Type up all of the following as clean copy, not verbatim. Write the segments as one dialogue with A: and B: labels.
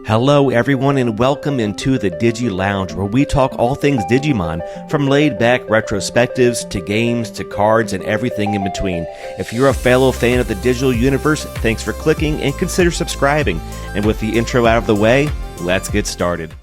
A: Hello everyone and welcome into the Digi Lounge, where we talk all things Digimon, from laid back retrospectives to games to cards and everything in between. If you're a fellow fan of the digital universe, thanks for clicking and consider subscribing. And with the intro out of the way, let's get started.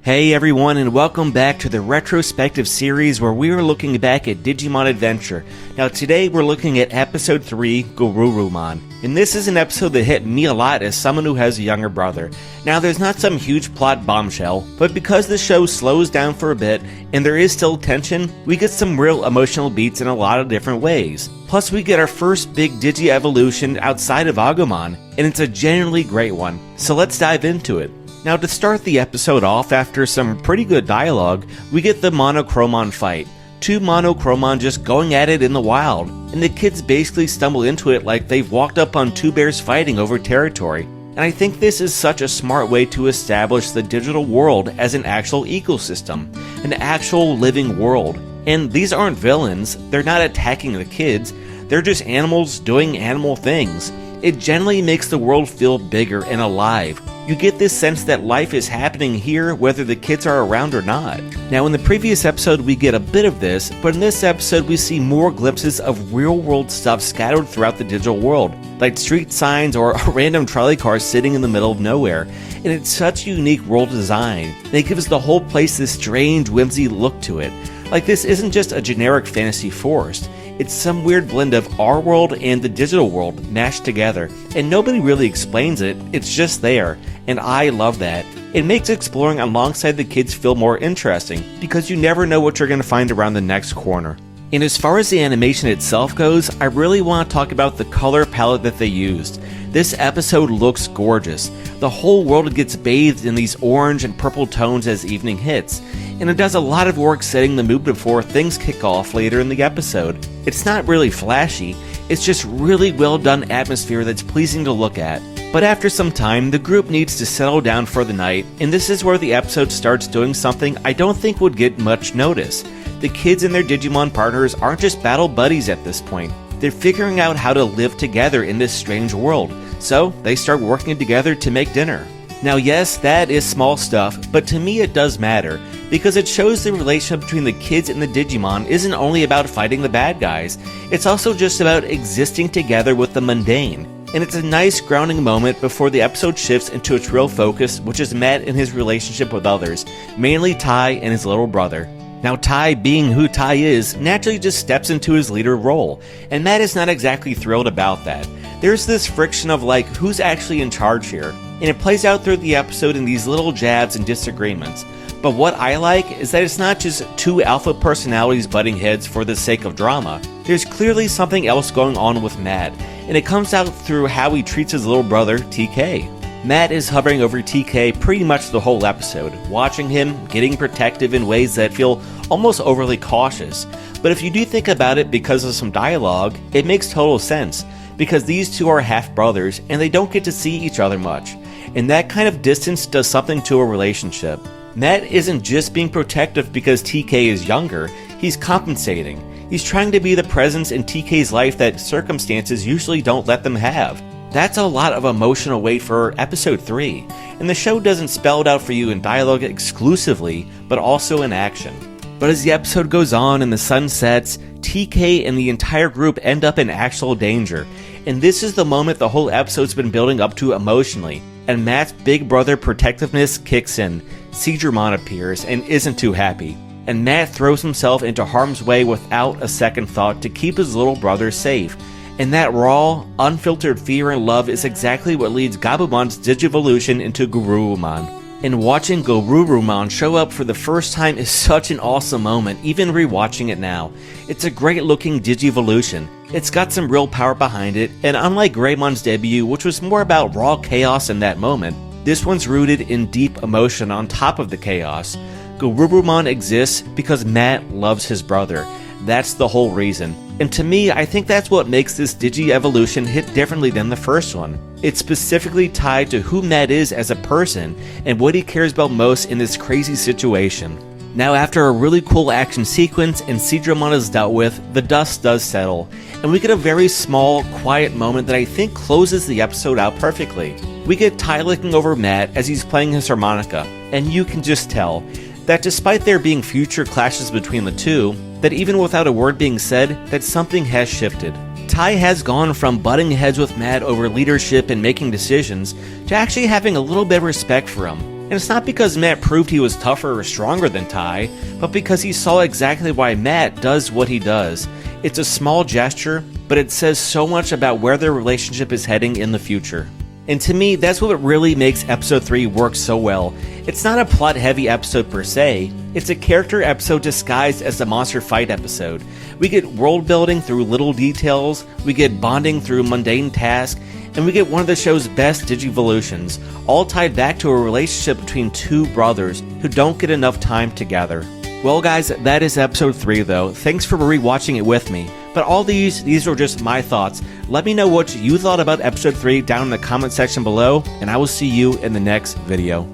A: Hey everyone and welcome back to the Retrospective series, where we are looking back at Digimon Adventure. Now today we're looking at episode 3, Garurumon. And this is an episode that hit me a lot as someone who has a younger brother. Now there's not some huge plot bombshell, but because the show slows down for a bit and there is still tension, we get some real emotional beats in a lot of different ways. Plus we get our first big Digi evolution outside of Agumon, and it's a genuinely great one. So let's dive into it. Now to start the episode off, after some pretty good dialogue, we get the Monochromon fight. Two Monochromon just going at it in the wild, and the kids basically stumble into it like they've walked up on two bears fighting over territory. And I think this is such a smart way to establish the digital world as an actual ecosystem, an actual living world. And these aren't villains, they're not attacking the kids, they're just animals doing animal things. It generally makes the world feel bigger and alive. You get this sense that life is happening here whether the kids are around or not. Now in the previous episode we get a bit of this, but in this episode we see more glimpses of real world stuff scattered throughout the digital world, like street signs or a random trolley car sitting in the middle of nowhere. And it's such a unique world design, and it gives the whole place this strange whimsy look to it. Like this isn't just a generic fantasy forest. It's some weird blend of our world and the digital world mashed together, and nobody really explains it, it's just there, and I love that. It makes exploring alongside the kids feel more interesting, because you never know what you're going to find around the next corner. And as far as the animation itself goes, I really want to talk about the color palette that they used. This episode looks gorgeous. The whole world gets bathed in these orange and purple tones as evening hits, and it does a lot of work setting the mood before things kick off later in the episode. It's not really flashy, it's just really well done atmosphere that's pleasing to look at. But after some time, the group needs to settle down for the night, and this is where the episode starts doing something I don't think would get much notice. The kids and their Digimon partners aren't just battle buddies at this point. They're figuring out how to live together in this strange world, so they start working together to make dinner. Now yes, that is small stuff, but to me it does matter, because it shows the relationship between the kids and the Digimon isn't only about fighting the bad guys, it's also just about existing together with the mundane. And it's a nice grounding moment before the episode shifts into its real focus, which is Matt and his relationship with others, mainly Tai and his little brother. Now Tai, being who Tai is, naturally just steps into his leader role, and Matt is not exactly thrilled about that. There's this friction of like, who's actually in charge here? And it plays out through the episode in these little jabs and disagreements. But what I like is that it's not just two alpha personalities butting heads for the sake of drama. There's clearly something else going on with Matt, and it comes out through how he treats his little brother, TK. Matt is hovering over TK pretty much the whole episode, watching him, getting protective in ways that feel almost overly cautious. But if you do think about it because of some dialogue, it makes total sense, because these two are half-brothers and they don't get to see each other much. And that kind of distance does something to a relationship. Matt isn't just being protective because TK is younger, he's compensating. He's trying to be the presence in TK's life that circumstances usually don't let them have. That's a lot of emotional weight for episode 3, and the show doesn't spell it out for you in dialogue exclusively, but also in action. But as the episode goes on and the sun sets, TK and the entire group end up in actual danger, and this is the moment the whole episode's been building up to emotionally, and Matt's big brother protectiveness kicks in. Digimon appears and isn't too happy, and Matt throws himself into harm's way without a second thought to keep his little brother safe. And that raw, unfiltered fear and love is exactly what leads Gabumon's digivolution into Garurumon. And watching Garurumon show up for the first time is such an awesome moment, even rewatching it now. It's a great looking digivolution. It's got some real power behind it, and unlike Greymon's debut, which was more about raw chaos in that moment, this one's rooted in deep emotion on top of the chaos. Garurumon exists because Matt loves his brother. That's the whole reason. And to me, I think that's what makes this Digi-evolution hit differently than the first one. It's specifically tied to who Matt is as a person and what he cares about most in this crazy situation. Now after a really cool action sequence and Seadramon is dealt with, the dust does settle, and we get a very small, quiet moment that I think closes the episode out perfectly. We get Tai looking over Matt as he's playing his harmonica, and you can just tell that despite there being future clashes between the two, that even without a word being said, that something has shifted. Tai has gone from butting heads with Matt over leadership and making decisions to actually having a little bit of respect for him. And it's not because Matt proved he was tougher or stronger than Tai, but because he saw exactly why Matt does what he does. It's a small gesture, but it says so much about where their relationship is heading in the future. And to me, that's what really makes episode 3 work so well. It's not a plot-heavy episode per se, it's a character episode disguised as a monster fight episode. We get world building through little details, we get bonding through mundane tasks, and we get one of the show's best digivolutions, all tied back to a relationship between two brothers who don't get enough time together. Well guys, that is episode 3 though. Thanks for rewatching it with me. But all these are just my thoughts. Let me know what you thought about episode 3 down in the comment section below, and I will see you in the next video.